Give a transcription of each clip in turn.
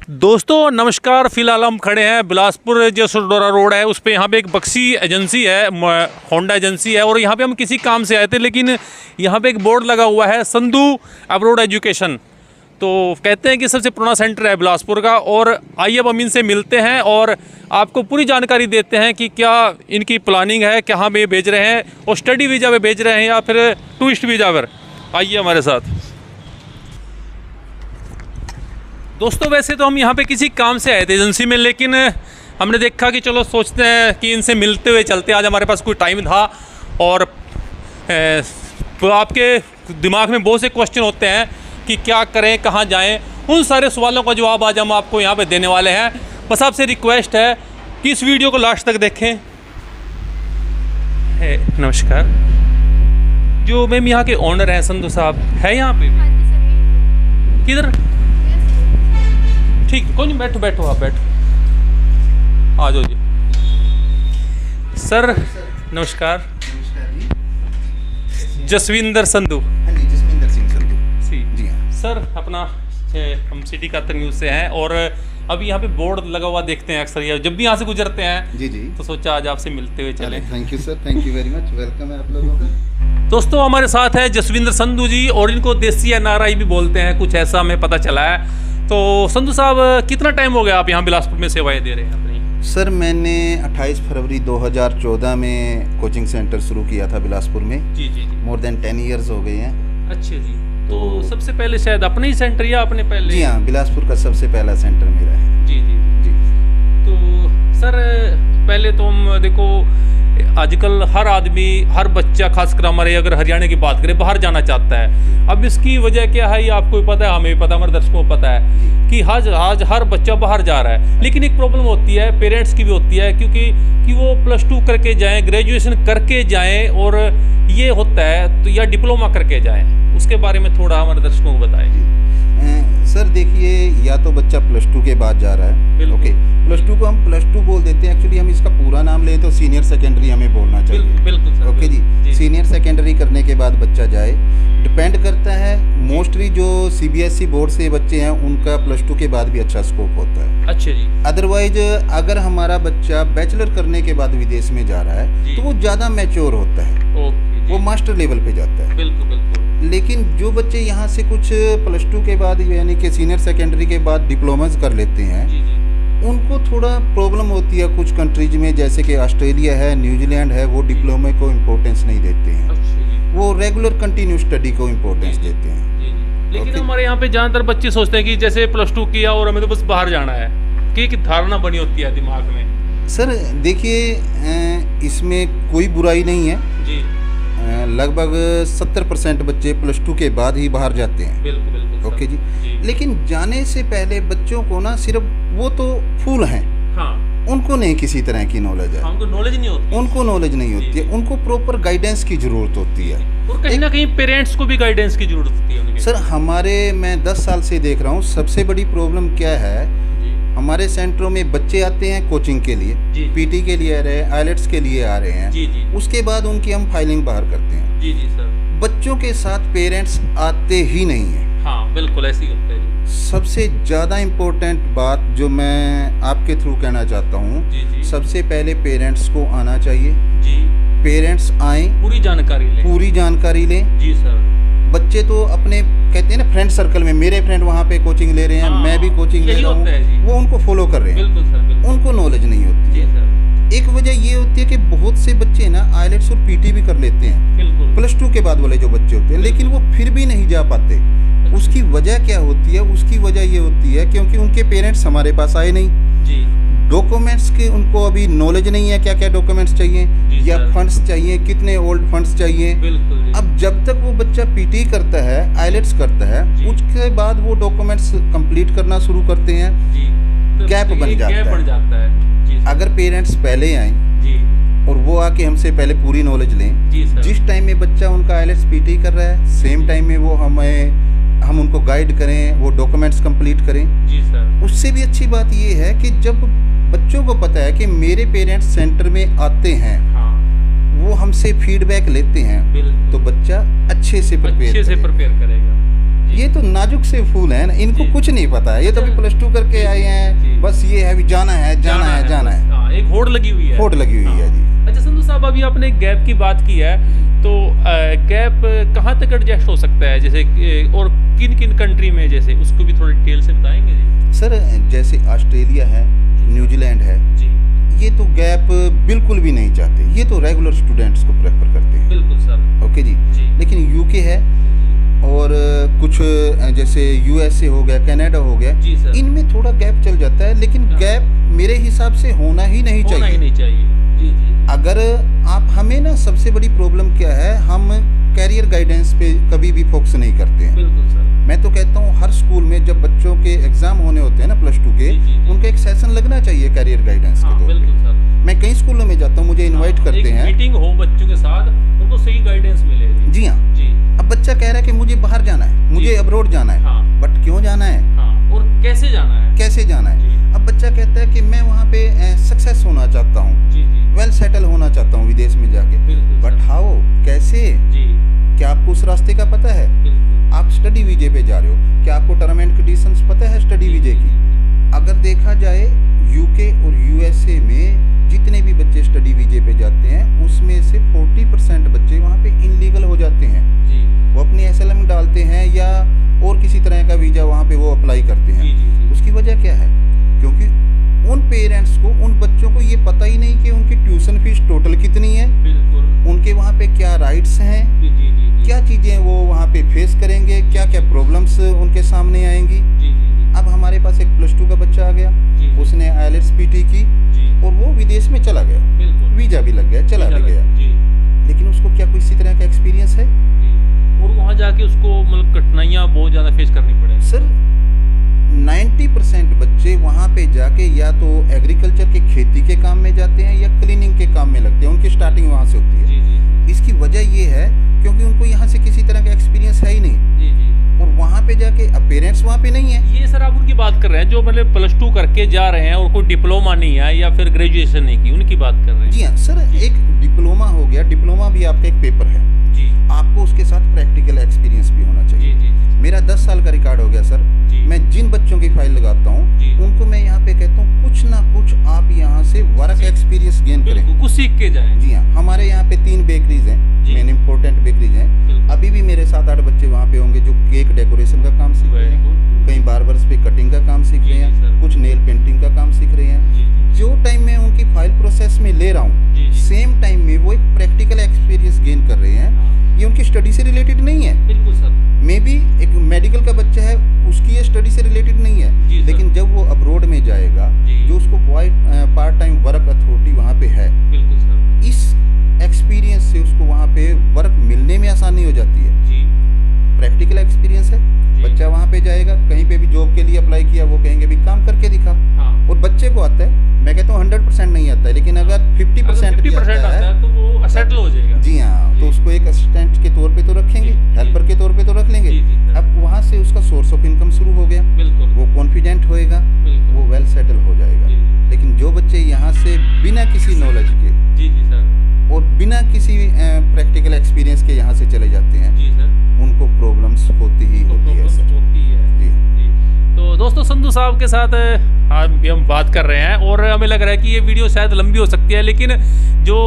दोस्तों नमस्कार। फिलहाल हम खड़े हैं बिलासपुर जो सुरडोरा रोड है उस पे। यहाँ पे एक बक्सी एजेंसी है, होंडा एजेंसी है, और यहाँ पे हम किसी काम से आए थे, लेकिन यहाँ पे एक बोर्ड लगा हुआ है संधू अब्रोड एजुकेशन। तो कहते हैं कि सबसे पुराना सेंटर है बिलासपुर का। और आइए अब हम इनसे मिलते हैं और आपको पूरी जानकारी देते हैं कि क्या इनकी प्लानिंग है, कहाँ पे भेज रहे हैं, और स्टडी वीज़ा पे भेज रहे हैं या फिर टूरिस्ट वीज़ा पर। आइए हमारे साथ। दोस्तों वैसे तो हम यहाँ पे किसी काम से आए थे एजेंसी में, लेकिन हमने देखा कि चलो सोचते हैं कि इनसे मिलते हुए चलते। आज हमारे पास कोई टाइम था और आपके दिमाग में बहुत से क्वेश्चन होते हैं कि क्या करें, कहाँ जाएं। उन सारे सवालों का जवाब आज हम आपको यहाँ पे देने वाले हैं। बस आपसे रिक्वेस्ट है कि इस वीडियो को लास्ट तक देखें। नमस्कार। जो मैम यहाँ के ओनर हैं संधू साहब है यहाँ पे? किधर? ठीक, कोई नहीं, बैठो बैठो, आप बैठो, आ जाओ जी। सर नमस्कार। जसविंदर संधू। हाँ जी, जसविंदर सिंह संधू जी हाँ सर। अपना हम सिटी का न्यूज़ से हैं और अभी यहाँ पे बोर्ड लगा हुआ देखते हैं अक्सर, या जब भी यहाँ से गुजरते हैं जी जी, तो सोचा आज आपसे मिलते हुए चले। Thank you sir, thank you very much, welcome है आप लोगों का। दोस्तों हमारे साथ है जसविंदर संधू जी, और इनको देसी एनआरआई भी बोलते हैं, कुछ ऐसा हमें पता चला है। तो संधू साहब कितना टाइम हो गया आप यहाँ बिलासपुर में सेवाएं दे रहे हैं अपनी? सर मैंने 28 फरवरी 2014 में कोचिंग सेंटर शुरू किया था बिलासपुर में। जी जी जी। मोर देन 10 ईयर्स हो गए हैं। अच्छा जी। तो सबसे पहले शायद अपने ही सेंटर या अपने पहले? जी हाँ, बिलासपुर का सबसे पहला सेंटर मेरा है। जी जी जी। तो सर पहले तो हम देखो, आजकल हर आदमी, हर बच्चा, खासकर हमारे अगर हरियाणा की बात करें, बाहर जाना चाहता है। अब इसकी वजह क्या है ये आपको भी पता है, हमें भी पता है, हमारे दर्शकों को पता है कि आज हर बच्चा बाहर जा रहा है। लेकिन एक प्रॉब्लम होती है, पेरेंट्स की भी होती है, क्योंकि वो +2 करके जाएं, ग्रेजुएशन करके जाएं, और ये होता है तो या डिप्लोमा करके जाएं। उसके बारे में थोड़ा हमारे दर्शकों को बताएं। सर देखिए, या तो बच्चा +2 के बाद जा रहा है, ओके, +2 को हम +2 बोल देते हैं। एक्चुअली हम इसका पूरा नाम लें तो सीनियर सेकेंडरी हमें बोलना चाहिए। बिल्कुल सर, ओके जी। सीनियर सेकेंडरी करने के बाद बच्चा जाए, डिपेंड करता है। मोस्टली जो CBSE बोर्ड से बच्चे हैं उनका +2 के बाद भी अच्छा स्कोप होता है। अच्छा जी। अदरवाइज अगर हमारा बच्चा बैचलर करने के बाद विदेश में जा रहा है तो वो ज़्यादा मैच्योर होता है, वो मास्टर लेवल पे जाता है। बिल्कुल बिल्कुल। लेकिन जो बच्चे यहाँ से कुछ +2 के बाद यानी कि सीनियर सेकेंडरी के बाद डिप्लोमाज कर लेते हैं, जी जी, उनको थोड़ा प्रॉब्लम होती है कुछ कंट्रीज में, जैसे कि ऑस्ट्रेलिया है, न्यूजीलैंड है, वो डिप्लोमे को इम्पोर्टेंस नहीं देते हैं। अच्छा जी। वो रेगुलर कंटिन्यू स्टडी को इम्पोर्टेंस देते हैं। जी जी। लेकिन Okay. हमारे यहाँ पे ज़्यादातर बच्चे सोचते हैं कि जैसे +2 किया और हमें तो बस बाहर जाना है, कि एक धारणा बनी होती है दिमाग में। सर देखिए, इसमें कोई बुराई नहीं है। जी। लगभग 70% बच्चे +2 के बाद ही बाहर जाते हैं। बिल्कुल बिल्कुल सर। ओके जी। लेकिन जाने से पहले बच्चों को ना, सिर्फ वो तो फूल हैं, हाँ, उनको नहीं किसी तरह की नॉलेज है, हमको नॉलेज नहीं होती। उनको नॉलेज नहीं होती है, उनको प्रॉपर गाइडेंस की ज़रूरत होती है। और कहीं ना कहीं पेरेंट्स को भी गाइडेंस की जरूरत होती है उनके। सर मैं 10 साल से देख रहा हूँ, सबसे बड़ी प्रॉब्लम क्या है, जी हमारे सेंटरों में बच्चे आते हैं कोचिंग के लिए, जी। PT के लिए आ रहे हैं, IELTS के लिए आ रहे हैं, जी जी उसके बाद उनकी हम फाइलिंग बाहर करते हैं। जी जी सर। बच्चों के साथ पेरेंट्स आते ही नहीं हैं। हाँ बिल्कुल ऐसे ही होता है जी। सबसे ज़्यादा इम्पोर्टेंट बात जो मैं आपके थ्रू कहना चाहता हूँ, जी जी सबसे पहले पेरेंट्स को आना चाहिए। जी। पेरेंट्स आएँ, पूरी जानकारी लें। पूरी जानकारी लें। जी सर। बच्चे तो अपने कहते हैं ना फ्रेंड सर्कल में, मेरे फ्रेंड वहाँ पे कोचिंग ले रहे हैं, हाँ, मैं भी कोचिंग ले यही रहा होता है जी। हूँ, वो उनको फॉलो कर रहे हैं। बिल्कुल सर, बिल्कुल। उनको नॉलेज नहीं होती जी है। सर। एक वजह ये होती है कि बहुत से बच्चे ना IELTS और PT भी कर लेते हैं बिल्कुल। +2 के बाद वाले जो बच्चे होते हैं, लेकिन वो फिर भी नहीं जा पाते। उसकी वजह क्या होती है? उसकी वजह ये होती है क्योंकि उनके पेरेंट्स हमारे पास आए नहीं, जी। डॉक्यूमेंट्स के उनको अभी नॉलेज नहीं है, क्या क्या डॉक्यूमेंट्स चाहिए जी या सर। फंड्स चाहिए, कितने ओल्ड फंड्स चाहिए। बिल्कुल जी। अब जब तक वो बच्चा PT करता है, IELTS करता है, जी। उसके बाद वो डॉक्यूमेंट्स कंप्लीट करना शुरू करते हैं, जी। तो गैप बन एक जाता गैप है। बन जाता है। जी सर। अगर पेरेंट्स पहले आएँ जी और वो आके हमसे पहले पूरी नॉलेज लें, जी सर। जिस टाइम में बच्चा उनका IELTS PT कर रहा है, सेम टाइम में वो हम उनको गाइड करें, वो डॉक्यूमेंट्स कंप्लीट करें। जी सर। उससे भी अच्छी बात ये है कि जब बच्चों को पता है कि मेरे पेरेंट्स सेंटर में आते हैं, हाँ वो हमसे फीडबैक लेते हैं, बिल्कुल। तो बच्चा अच्छे से अच्छे से प्रिपेयर प्रिपेयर करेगा। ये तो नाजुक से फूल है ना, इनको जी। कुछ नहीं पता है, ये तो अभी +2 करके आए जी। हैं, बस ये है अभी जाना है जाना है जाना बस। है, हाँ, एक होड़ लगी हुई है। होड़ लगी हुई है जी। अच्छा संधू साहब, अभी आपने गैप की बात की है, तो गैप कहाँ तक एडजस्ट हो सकता है, जैसे और किन किन कंट्री में, जैसे उसको भी थोड़ी डिटेल से बताएंगे जी। सर जैसे ऑस्ट्रेलिया है, न्यूजीलैंड है, जी ये तो गैप बिल्कुल भी नहीं चाहते, ये तो रेगुलर स्टूडेंट्स को प्रेफर करते हैं। बिल्कुल सर। ओके जी। जी। लेकिन यूके है और कुछ जैसे यूएसए हो गया, कनाडा हो गया, जी सर। इनमें थोड़ा गैप चल जाता है, लेकिन हाँ। गैप मेरे हिसाब से होना ही नहीं होना ही चाहिए। नहीं चाहिए। जी जी। अगर आप, हमें ना सबसे बड़ी प्रॉब्लम क्या है, हम कैरियर गाइडेंस पे कभी भी फोकस नहीं करते हैं। बिल्कुल सर। मैं तो कहता हूँ हर स्कूल में जब बच्चों के एग्जाम होने होते हैं ना +2 के, जी, जी, जी। उनका एक सेशन लगना चाहिए कैरियर गाइडेंस हाँ के तौर बिल्कुल पे। सर। मैं कई स्कूलों में जाता हूँ, मुझे इनवाइट हाँ, करते एक हैं। मीटिंग हो बच्चों के साथ, उनको सही गाइडेंस मिले। जी हाँ। जी। अब बच्चा कह रहा है कि मुझे बाहर जाना है, मुझे जी। अब्रॉड जाना है, हाँ। बट क्यों जाना है, हाँ, और कैसे जाना है। कैसे जाना है। जी। अब बच्चा कहता है कि मैं वहाँ पे सक्सेस होना चाहता हूँ, जी जी। वेल सेटल होना चाहता हूँ विदेश में जाके, बिल्कुल बट सर। हाउ, कैसे, जी क्या आपको उस रास्ते का पता है? बिल्कुल। आप स्टडी वीजे पे जा रहे हो, क्या आपको टर्म एंड कंडीशंस पता है स्टडी वीजे की? अगर देखा जाए यूके और यूएसए में जितने भी बच्चे स्टडी वीजे पे जाते हैं, उसमें से 40% बच्चे वहाँ पे इनलीगल हो जाते हैं। जी वो अपनी एसएलएम डालते हैं या और किसी तरह का वीजा वहाँ पे वो अप्लाई करते जी हैं। जी। उसकी वजह क्या है? क्योंकि उन पेरेंट्स को, उन बच्चों को ये पता ही नहीं कि उनकी ट्यूशन फीस टोटल कितनी है, बिल्कुल। उनके वहाँ पे क्या राइट्स हैं, जी जी जी। क्या चीज़ें वो वहाँ पे फेस करेंगे, क्या क्या प्रॉब्लम्स उनके सामने आएंगी। जी जी जी। अब हमारे पास एक +2 का बच्चा आ गया, जी। उसने IELTS PT की जी और वो विदेश में चला गया, बिल्कुल। वीजा भी लग गया, चला भी गया, जी लेकिन उसको क्या कोई इसी तरह का एक्सपीरियंस है? जी। और वहाँ जाके उसको मतलब कठिनाइयाँ बहुत ज़्यादा फेस करनी पड़े। सर 90% बच्चे वहाँ पे जाके या तो एग्रीकल्चर के खेती के काम में जाते हैं या क्लीनिंग के काम में लगते हैं, उनकी स्टार्टिंग वहाँ से होती है। जी जी इसकी वजह ये है क्योंकि उनको यहाँ से किसी तरह का एक्सपीरियंस है ही नहीं, जी जी। और वहाँ पे जाके अब पेरेंट्स वहाँ पे नहीं है। ये सर आप उनकी बात कर रहे हैं जो मतलब +2 करके जा रहे हैं और कोई डिप्लोमा नहीं है या फिर ग्रेजुएशन नहीं की, उनकी बात कर रहे हैं। जी हाँ सर, एक डिप्लोमा हो गया, डिप्लोमा भी आपका एक पेपर है, जी आपको उसके साथ प्रैक्टिकल एक्सपीरियंस भी होना जी चाहिए। जी जी। मेरा 10 साल का रिकॉर्ड हो गया सर। जी। मैं जिन बच्चों की फाइल लगाता हूँ जी। उनको मैं यहाँ पे कहता हूँ कुछ ना कुछ आप यहाँ से वर्क एक्सपीरियंस गेन करें। बिल्कुल, कुछ सीख के जाएं। जी हाँ, हमारे यहाँ पे 3 बेकरीज हैं, जी। मेन इम्पोर्टेंट बेकरीज हैं। बिल्कुल। अभी भी मेरे 7-8 बच्चे वहाँ पे होंगे जो केक डेकोरेशन का काम सीख रहे Very हैं, good। कहीं बार्बर्स पे कटिंग का काम सीख रहे जी, हैं, सर। कुछ नेल पेंटिंग का काम सीख रहे हैं। जी जी जो टाइम में उनकी फाइल प्रोसेस में ले रहा हूँ, जी जी। सेम टाइम में वो एक प्रैक्टिकल एक्सपीरियंस गेन कर रहे हैं। हाँ, ये उनकी स्टडी से रिलेटेड नहीं है। बिल्कुल सर। मे बी एक मेडिकल का बच्चा है, उसकी ये स्टडी से रिलेटेड नहीं जी, है, सर। लेकिन जब वो अब्रॉड में जाएगा, जी। जो उसको पार्ट टाइम वर्क अथॉरिटी वहाँ पे है, बिल्कुल सर। इस एक्सपीरियंस से उसको वहाँ पे वर्क मिलने में आसानी हो जाती है। जी प्रैक्टिकल एक्सपीरियंस है, जी। बच्चा वहाँ पे जाएगा, कहीं पे भी जॉब के लिए अप्लाई किया, वो कहेंगे भी काम करके दिखा, हाँ। और बच्चे को आता है। मैं कहता हूँ 100% नहीं आता है, लेकिन अगर 50% भी 50% आता है तो वो सेटल हो जाएगा। जी हाँ, तो जी। उसको एक असिस्टेंट के तौर पे तो रखेंगे, जी, जी। हेल्पर के तौर पे तो रख लेंगे। जी, जी, सर। अब वहाँ से उसका सोर्स ऑफ इनकम शुरू हो गया, बिल्कुल वो कॉन्फिडेंट होएगा, बिल्कुल। वो वेल सेटल हो जाएगा। जी जी लेकिन जो बच्चे यहाँ से बिना किसी नॉलेज के जी जी सर। और बिना किसी प्रैक्टिकल एक्सपीरियंस के यहाँ से चले जाते हैं, जी सर। उनको प्रॉब्लम्स होती ही तो होती है प्रॉब्लम्स सर। होती है। जी जी। तो दोस्तों संधू साहब के साथ आज भी हम बात कर रहे हैं और हमें लग रहा है कि ये वीडियो शायद लंबी हो सकती है, लेकिन जो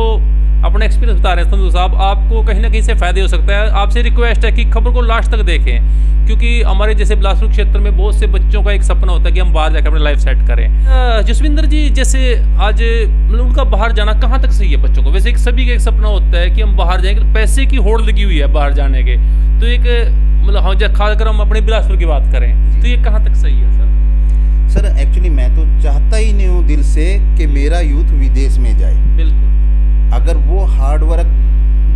अपना एक्सपीरियंस बता रहे हैं संधू साहब, आपको कहीं ना कहीं से फ़ायदे हो सकता है। आपसे रिक्वेस्ट है कि खबर को लास्ट तक देखें, क्योंकि हमारे जैसे बिलासपुर क्षेत्र में बहुत से बच्चों का एक सपना होता है कि हम बाहर जाकर अपनी लाइफ सेट करें। जसविंदर जी, जैसे आज मतलब उनका बाहर जाना कहाँ तक सही है बच्चों को? वैसे एक सभी का एक सपना होता है कि हम बाहर जाएंगे, पैसे की होड़ लगी हुई है बाहर जाने के, तो एक मतलब हम जब खासकर हम अपने बिलासपुर की बात करें तो ये कहाँ तक सही है सर? सर एक्चुअली मैं तो चाहता ही नहीं हूँ दिल से कि मेरा यूथ विदेश में जाए। बिल्कुल। अगर वो हार्ड वर्क,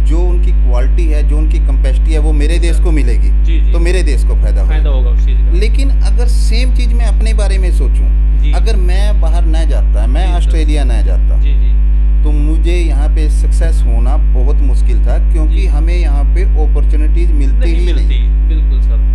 जो उनकी क्वालिटी है, जो उनकी कैपेसिटी है, वो मेरे देश को मिलेगी, जी जी। तो मेरे देश को फायदा फायदा होगा। होगा उस चीज़ का। लेकिन अगर सेम चीज मैं अपने बारे में सोचूं, जी। अगर मैं बाहर न जाता, मैं जी, सर। ऑस्ट्रेलिया न जाता, जी जी तो मुझे यहाँ पे सक्सेस होना बहुत मुश्किल था, क्योंकि जी। हमें यहाँ पे अपॉर्चुनिटीज मिलती नहीं ही मिलती। नहीं। बिल्कुल सर।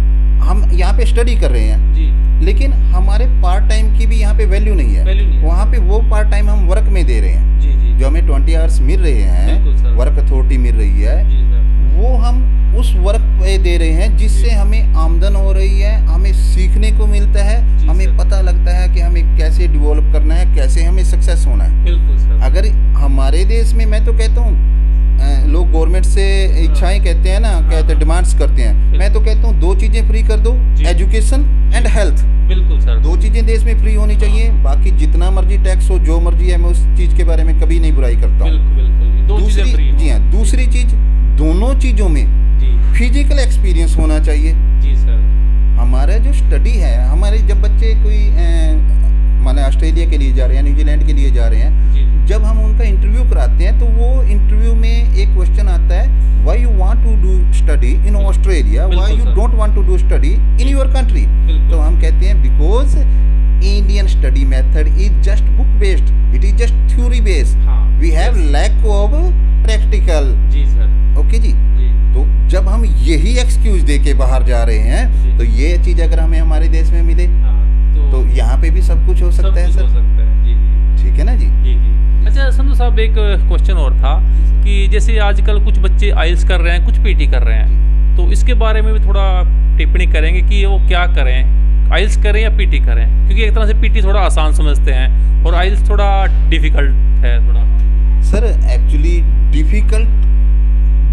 हम यहाँ पे स्टडी कर रहे हैं, जी लेकिन हमारे पार्ट टाइम की भी यहाँ पे वैल्यू नहीं है। वैल्यू नहीं है। वहाँ पे वो पार्ट टाइम हम वर्क में दे रहे हैं, जी जी जो हमें 20 आवर्स मिल रहे बिल्कुल हैं, सर। वर्क अथॉरिटी मिल रही है, जी सर। वो हम उस वर्क पे दे रहे हैं जिससे हमें आमदन हो रही है, हमें सीखने को मिलता है, जी हमें सर। पता लगता है कि हमें कैसे डेवलप करना है, कैसे हमें सक्सेस होना है। बिल्कुल सर। अगर हमारे देश में, मैं तो कहता हूँ, लोग गवर्नमेंट से इच्छाएं कहते हैं ना, कहते हैं डिमांड्स करते हैं, मैं तो कहता हूँ 2 चीज़ें फ्री कर दो, जी। Education and health. बिल्कुल सर। 2 चीज़ें देश में फ्री होनी चाहिए। बाकी जितना मर्जी टैक्स हो, जो मर्जी है, मैं उस चीज़ के बारे में कभी नहीं बुराई करता हूँ। बिल्कुल बिल्कुल, ये 2 चीजें फ्री जी हाँ, दूसरी चीज़, दोनों चीज़ों में जी फिजिकल एक्सपीरियंस होना चाहिए। जी सर। हमारा जो स्टडी है, हमारे जब बच्चे कोई माने ऑस्ट्रेलिया के लिए जा रहे हैं, न्यूजीलैंड के लिए जा रहे हैं, जी जब हम उनका इंटरव्यू कराते हैं तो वो इंटरव्यू में एक क्वेश्चन आता है, why you want to do study in Australia, why बिल्कुल you sir. Don't want to do study in your country. बिल्कुल। तो हम कहते हैं because Indian study method is just book based, it is just theory based, हाँ we have lack of practical. जी sir. Okay जी। जी तो जब हम यही एक्सक्यूज दे के बाहर जा रहे हैं, जी। तो ये चीज़ अगर हमें हमारे देश में मिले हाँ तो यहाँ पे भी सब कुछ हो सब सकता है कुछ हो सर। सकता है। जी जी ठीक है ना जी। जी जी। अच्छा संधू साहब, एक क्वेश्चन और था कि जैसे आजकल कुछ बच्चे आइल्स कर रहे हैं, कुछ पीटी कर रहे हैं, तो इसके बारे में भी थोड़ा टिप्पणी करेंगे कि वो क्या करें, आइल्स करें या पीटी करें? क्योंकि एक तरह से पीटी थोड़ा आसान समझते हैं और आइल्स थोड़ा डिफिकल्ट है थोड़ा। सर एक्चुअली डिफिकल्ट,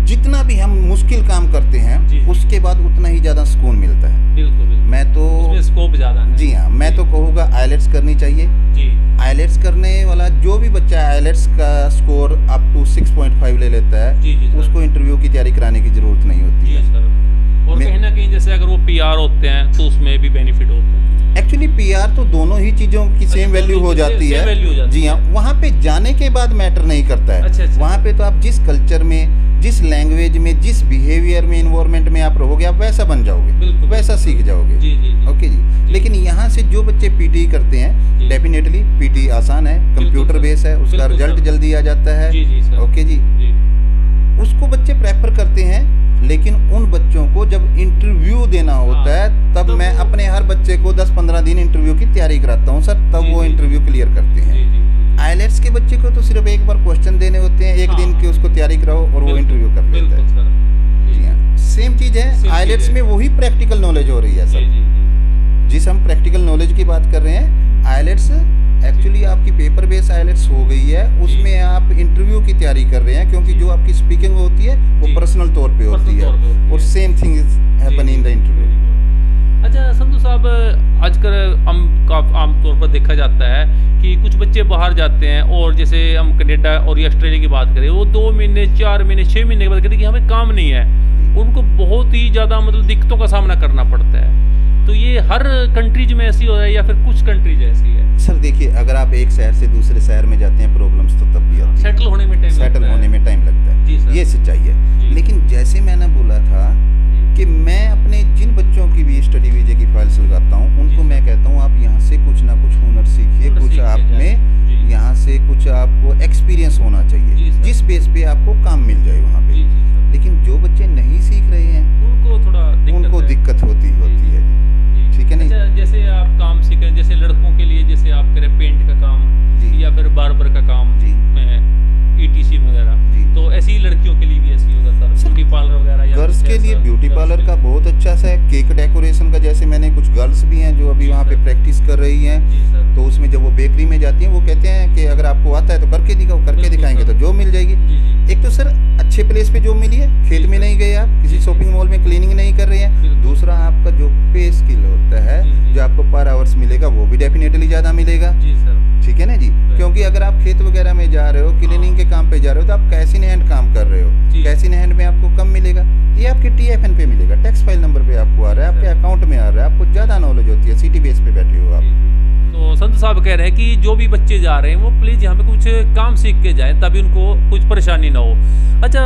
जितना भी हम मुश्किल काम करते हैं जी। उसके बाद उतना ही ज़्यादा सुकून मिलता है। बिल्कुल बिल्कुल, मैं तो उसमें स्कोप ज़्यादा है। जी हाँ, मैं तो कहूँगा आइलेट्स करनी चाहिए। जी आइलेट्स करने वाला जो भी बच्चा आइलेट्स का स्कोर अप टू 6.5 ले लेता है, जी जी सर। उसको इंटरव्यू की तैयारी कराने की ज़रूरत नहीं होती जी है। सर। और मैं- कहीं ना कहीं जैसे अगर वो पीआर होते हैं तो उसमें भी बेनिफिट होता है। एक्चुअली पीआर तो दोनों ही चीज़ों की अच्छा, सेम वैल्यू दोनों हो की जाती सेम है। वैल्यू हो जाती जी हाँ, वहाँ पे जाने के बाद मैटर नहीं करता है। अच्छा, अच्छा। वहाँ पे तो आप जिस कल्चर में, जिस लैंग्वेज में, जिस बिहेवियर में, इन्वायरमेंट में आप रहोगे, आप वैसा बन जाओगे, बिल्कुल। वैसा सीख जाओगे। जी जी जी। ओके जी। लेकिन यहाँ से जो बच्चे पीटी करते जी। हैं, डेफिनेटली पीटी आसान है, कंप्यूटर सर। बेस है, उसका बिल्कुल रिजल्ट सर। जल्दी आ जाता है। जी जी सर। ओके जी। जी उसको बच्चे प्रेफर करते हैं, लेकिन उन बच्चों को जब इंटरव्यू देना होता है, तब तो मैं वो- अपने हर बच्चे को 10-15 दिन इंटरव्यू की तैयारी कराता हूँ सर, तब जी, वो जी। इंटरव्यू क्लियर करते जी हैं। जी। आइलेट्स के बच्चे को तो सिर्फ एक बार क्वेश्चन देने होते हैं, एक हाँ। दिन की उसको तैयारी कराओ और वो बिल्कुल, इंटरव्यू कर लेता बिल्कुल है। सर। जी हाँ, सेम चीज़ Same है। चीज़ आइलेट्स है। में वही प्रैक्टिकल नॉलेज हो रही है जी सर। जी जी। जिस हम प्रैक्टिकल नॉलेज की बात कर रहे हैं, आइलेट्स एक्चुअली आपकी पेपर बेस आइलेट्स हो गई है, उसमें आप इंटरव्यू की तैयारी कर रहे हैं, क्योंकि जो आपकी स्पीकिंग होती है वो जी। पर्सनल तौर पे होती Personal है, तौर पे होती और है। Same thing is happen in the interview. अच्छा संधू साहब, आजकल आमतौर पर देखा जाता है कि कुछ बच्चे बाहर जाते हैं और जैसे हम कनाडा और या ऑस्ट्रेलिया की बात करें, वो 2 महीने 4 महीने 6 महीने के बाद कहते हैं कि हमें काम नहीं है। उनको बहुत ही ज़्यादा मतलब दिक्कतों का सामना करना पड़ता है। तो ये हर कंट्रीज में ऐसी हो रहा है या फिर कुछ कंट्रीज ऐसी है? सर देखिए, अगर आप एक शहर से दूसरे शहर में जाते हैं, प्रॉब्लम्स तो तब भी आती है, सेटल होने में टाइम सेटल होने में टाइम लगता जी सर। है, ये सच्चाई जी। है। लेकिन जैसे मैंने बोला था कि मैं अपने जिन बच्चों की भी स्टडी वीजे की फाइल्स लगाता हूँ, उनको जी। मैं कहता हूँ आप यहाँ से कुछ ना कुछ हुनर सीखिए, हुनर कुछ सीख के आप जाए। में जी। यहाँ से कुछ आपको एक्सपीरियंस होना जी चाहिए, सर। जिस बेस पे आपको काम मिल जाए वहाँ जी पे। जी सर। लेकिन जो बच्चे नहीं सीख रहे हैं, उनको थोड़ा उनको है। दिक्कत होती है जी। जी। ठीक है नहीं? अच्छा, जैसे आप काम सीखें, जैसे लड़कों के लिए जैसे आप करें पेंट का काम जी। या फिर बार्बर का काम जी। ETC वगैरह, जी। तो ऐसी लड़कियों के लिए भी ऐसी होगा सर, सर, ब्यूटी पार्लर वगैरह या गर्ल्स कुछ के लिए ऐसा? ब्यूटी गर्ल्स पार्लर के का लिए। बहुत अच्छा सा है, केक डेकोरेशन का, जैसे मैंने कुछ गर्ल्स भी हैं जो अभी जी वहाँ पे सर। प्रैक्टिस कर रही हैं, जी सर। तो उसमें जब वो बेकरी में जाती हैं, वो कहते हैं कि अगर आपको आता है तो करके दिखाओ, करके बिल्कुल दिखाएंगे सर। तो जॉब मिल जाएगी। जी जी। एक तो सर अच्छे प्लेस पे जॉब मिली है, खेत जी में सर। नहीं गए आप, किसी जी। शॉपिंग मॉल में क्लीनिंग नहीं कर रहे हैं। बिल्कुल। दूसरा, आपका जो पे स्किल होता है, जी, जी। जो आपको पर आवर्स मिलेगा, वो भी डेफिनेटली ज़्यादा मिलेगा। जी सर। ठीक है ना जी? क्योंकि अगर आप खेत वगैरह में जा रहे हो, क्लीनिंग के काम पे जा रहे हो, तो आप कैश इन हैंड काम कर रहे हो, जी। कैश इन हैंड में आपको कम मिलेगा, ये आपके TFN पे मिलेगा, टैक्स फाइल नंबर पे आपको आ रहा है, आपके अकाउंट में आ रहा है, आपको ज़्यादा नॉलेज होती है, सिटी बेस पे बैठे हो आप। तो संत साहब कह रहे हैं कि जो भी बच्चे जा रहे हैं वो प्लीज़ यहाँ पे कुछ काम सीख के जाएं, तभी उनको कुछ परेशानी ना हो। अच्छा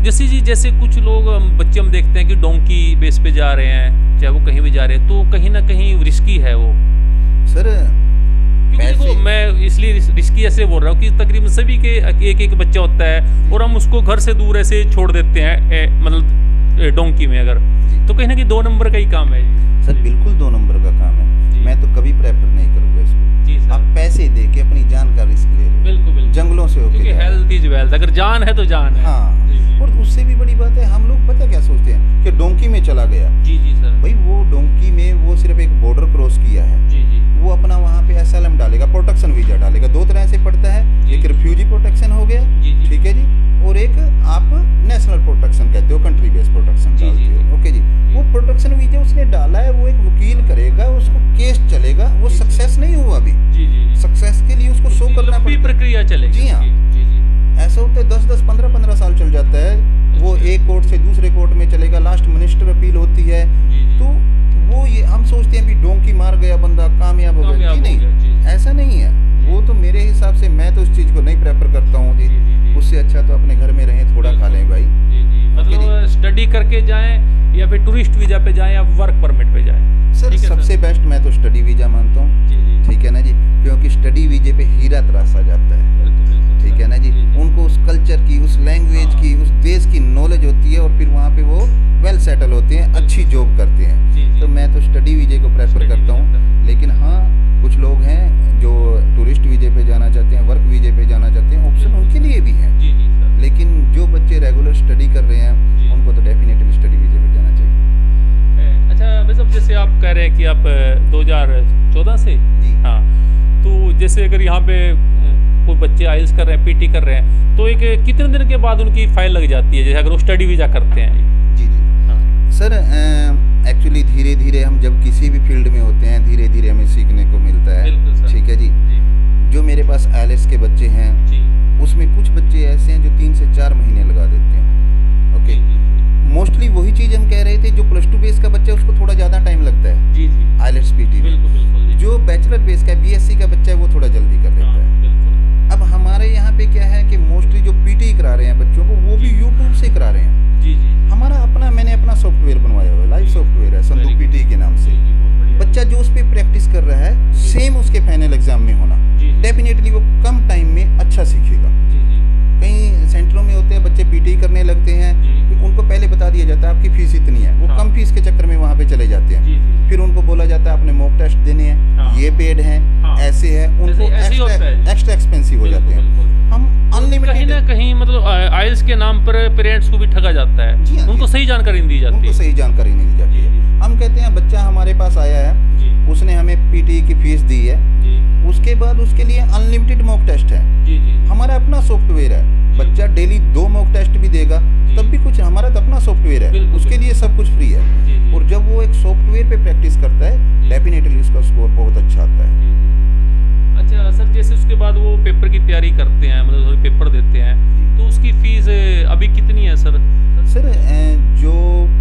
जैसे कुछ लोग बच्चे हम देखते हैं कि डोंकी बेस पे जा रहे हैं, चाहे वो कहीं भी जा रहे हैं, तो कहीं ना कहीं रिस्की है वो। सर क्योंकि देखो, मैं इसलिए रिस्की ऐसे बोल रहा हूँ कि तकरीबन सभी के एक बच्चा होता है और हम उसको घर से दूर ऐसे छोड़ देते हैं, मतलब डोंकी में अगर, तो कहीं ना कहीं 2 नंबर का ही काम है। सर बिल्कुल 2 नंबर का काम है, जी। मैं तो कभी प्रेफर नहीं करूँगा इसको। जी सर। आप पैसे दे के अपनी जान का रिस्क ले रहे हो, बिल्कुल बिल्कुल, जंगलों से होके क्योंकि जा रहे हो। हेल्थ इज वेल्थ, अगर जान है तो जान है। हाँ, जी, जी। और उससे भी बड़ी बात है, हम लोग पता क्या सोचते के डोंकी में चला गया। जी जी सर। भाई वो डोंकी में वो सिर्फ एक बॉर्डर क्रॉस किया है, जी जी। वो अपना वहाँ पे एसाइलम डालेगा, प्रोटेक्शन वीजा डालेगा। दो तरह से पड़ता है, एक रिफ्यूजी प्रोटेक्शन हो गया, जी जी। ठीक है जी, और एक आप नेशनल प्रोटेक्शन कहते हो, कंट्री बेस्ड प्रोटेक्शन जी, डालते जी, हो। ओके जी, वो प्रोटेक्शन वीजा उसने डाला है, वो एक वकील करेगा, उसको केस चलेगा, वो सक्सेस नहीं हुआ अभी। जी जी। सक्सेस के लिए उसको शो करना लंबी पड़ता है। प्रक्रिया चलेगी। जी हाँ। जी जी। ऐसा होता है 10-10, 15-15 साल चल जाता है, वो एक कोर्ट से दूसरे कोर्ट में चलेगा, लास्ट मिनिस्टर अपील होती है। जी जी। तो वो ये हम सोचते हैं भी डोंकी मार गया बंदा, कामयाब हो गया। जी नहीं, ऐसा नहीं है। वो तो मेरे हिसाब से, मैं तो इस चीज़ को नहीं प्रेफर करता हूँ जी। उससे अच्छा तो अपने घर में रहें, थोड़ा खा लें भाई। जी जी। मतलब स्टडी करके जाएं या फिर टूरिस्ट वीजा पे जाएं या वर्क परमिट पे जाएं। सर सबसे बेस्ट मैं तो स्टडी वीजा मानता हूँ। जी जी। ठीक है ना जी, क्योंकि स्टडी वीजे पे हीरा तराशा जाता है। ठीक है ना जी, उनको उस कल्चर की, उस लैंग्वेज की, उस देश की नॉलेज होती है, और फिर वहाँ पे वो वेल सेटल होते हैं, अच्छी जॉब करते हैं। तो मैं तो स्टडी वीजे को प्रेफर करता हूँ। लेकिन हाँ, कुछ लोग हैं जो टूरिस्ट वीजे पे जाना चाहते हैं, वर्क वीजे पे जाना चाहते हैं, ऑप्शन उनके लिए भी है। जी जी सर। लेकिन जो बच्चे रेगुलर स्टडी कर रहे हैं, उनको तो डेफिनेटली स्टडी वीजे पे जाना चाहिए। अच्छा भाई साहब, जैसे आप कह रहे हैं कि आप 2014 से जी हाँ, तो जैसे अगर यहाँ पे कोई बच्चे आइल्स कर रहे हैं, पीटी कर रहे हैं, तो एक कितने दिन के बाद उनकी फाइल लग जाती है, जैसे अगर वो स्टडी वीजा करते हैं? जी जी हाँ। सर एक्चुअली धीरे धीरे हम जब किसी भी फील्ड में होते हैं, धीरे धीरे हमें सीखने को मिलता है। बिल्कुल सर। ठीक है जी। जो मेरे पास आईएलटीएस के बच्चे हैं, जी उसमें कुछ बच्चे ऐसे हैं जो 3 से 4 महीने लगा देते हैं। ओके, मोस्टली वही चीज़ हम कह रहे थे, जो +2 बेस का बच्चा है उसको थोड़ा ज़्यादा टाइम लगता है जी जी। आईएलटीएस पीटी में। बिल्कुल बिल्कुल। जो बैचलर बेस का बीएससी का बच्चा है वो थोड़ा जल्दी कर लेता है। अब हमारे यहाँ पे क्या है कि मोस्टली जो पीटी करा रहे हैं बच्चों को, वो भी यूट्यूब से करा रहे हैं। जी जी। हमारा अपना, मैंने अपना सॉफ्टवेयर बनवाया हुआ है, लाइव सॉफ्टवेयर है, संधू पीटी के नाम से। बच्चा जो उस पर प्रैक्टिस कर रहा है, सेम उसके फाइनल एग्जाम में होना, डेफिनेटली वो कम टाइम में अच्छा सीखेगा। कई सेंटरों में होते हैं बच्चे पीटी करने लगते हैं, उनको पहले बता दिया जाता है आपकी फीस इतनी है, वो कम फीस के चक्कर में वहाँ पे चले जाते हैं। फिर उनको बोला जाता है आपने मॉक टेस्ट देने हैं, ये पेड हैं, ऐसे है, उनको एक्स्ट्रा एक्सपेंसिव हो जाते हैं। हम अनलिमिटेड, कहीं ना कहीं मतलब आइल्स के नाम पर पेरेंट्स को भी ठगा जाता है। जी हाँ, उनको सही जानकारी नहीं दी जाती। उनको सही जानकारी नहीं दी जाती है। हम कहते हैं बच्चा हमारे पास आया है, उसने हमें पीटी की फीस दी है, उसके बाद उसके लिए अनलिमिटेड मॉक टेस्ट है। हमारा अपना सॉफ्टवेयर है, बच्चा डेली 2 मॉक टेस्ट भी देगा तब भी कुछ, हमारा तो अपना सॉफ्टवेयर है, उसके लिए सब कुछ फ्री है। और जब वो एक सॉफ्टवेयर पे प्रैक्टिस करता है, डेफिनेटली उसका स्कोर बहुत अच्छा आता है। अच्छा सर, जैसे उसके बाद वो पेपर की तैयारी करते हैं, मतलब पेपर देते हैं, तो उसकी फीस अभी कितनी है सर? सर जो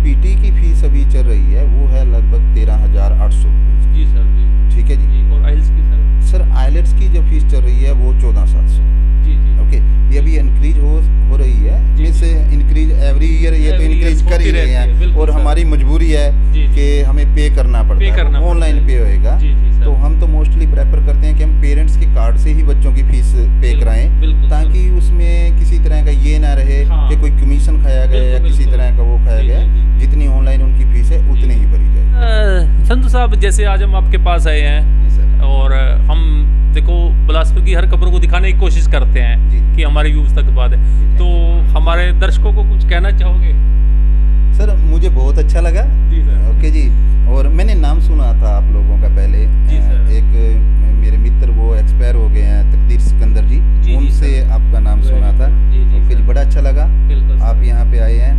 पीटी की फीस अभी चल रही है वो है लगभग 13,800 रुपये। जी सर जी। ठीक है जी। और आइल्स की सर आईलेट्स की जो फीस चल रही है वो 14,700। जी जी। ओके, ये अभी इंक्रीज हो रही है, जिससे इंक्रीज एवरी ईयर ये तो इंक्रीज कर ही रहे हैं, और हमारी मजबूरी है कि हमें पे करना पड़ता है, ऑनलाइन पे होएगा। तो हम तो मोस्टली प्रेफर करते हैं कि हम पेरेंट्स के कार्ड से ही बच्चों की फीस पे कराएं, ताकि उसमें किसी तरह का ये ना रहे कि कोई कमीशन खाया गया या किसी तरह का वो खाया गया। जितनी ऑनलाइन उनकी फीस है उतनी ही भरी जाए। संधू साहब, जैसे आज हम आपके पास आए हैं और हम देखो बिलासपुर की हर खबरों को दिखाने की कोशिश करते हैं कि हमारे व्यूज तक बात है, तो हमारे दर्शकों को कुछ कहना चाहोगे? सर मुझे बहुत अच्छा लगा। जी सर। ओके जी, और मैंने नाम सुना था आप लोगों का पहले। एक मेरे मित्र वो एक्सपायर हो गए हैं, तकदीर सिकंदर जी, उनसे आपका नाम सुना था। ओके जी, बड़ा अच्छा लगा आप यहाँ पे आए हैं,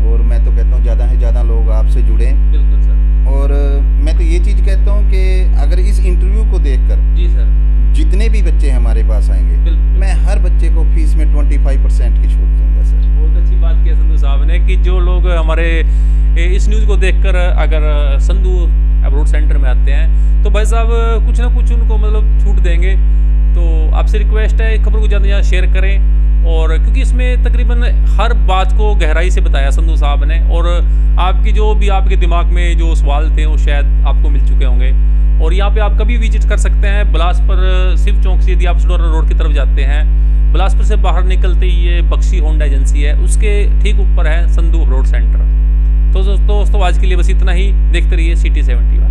और मैं तो कहता हूँ ज़्यादा से ज़्यादा लोग आपसे जुड़ें। बिल्कुल सर। और मैं तो ये चीज़ कहता हूँ कि अगर इस इंटरव्यू को देखकर जी सर जितने भी बच्चे हमारे पास आएंगे, मैं हर बच्चे को फीस में 25% की छूट दूंगा सर। बहुत अच्छी बात की संधू साहब ने कि जो लोग हमारे इस न्यूज़ को देखकर अगर संधू अब्रोड सेंटर में आते हैं तो भाई साहब कुछ ना कुछ उनको मतलब छूट देंगे। तो आपसे रिक्वेस्ट है खबर को ज़्यादा से ज़्यादा शेयर करें, और क्योंकि इसमें तकरीबन हर बात को गहराई से बताया संधू साहब ने, और आपकी जो भी आपके दिमाग में जो सवाल थे वो शायद आपको मिल चुके होंगे। और यहाँ पे आप कभी विजिट कर सकते हैं बिलासपुर शिव चौक से, यदि आप सुडोरा रोड की तरफ जाते हैं, बिलासपुर से बाहर निकलते ही ये बख्शी होंडा एजेंसी है, उसके ठीक ऊपर है संधू अब्रोड सेंटर। तो दोस्तों आज के लिए बस इतना ही। देखते रहिए सिटी 71।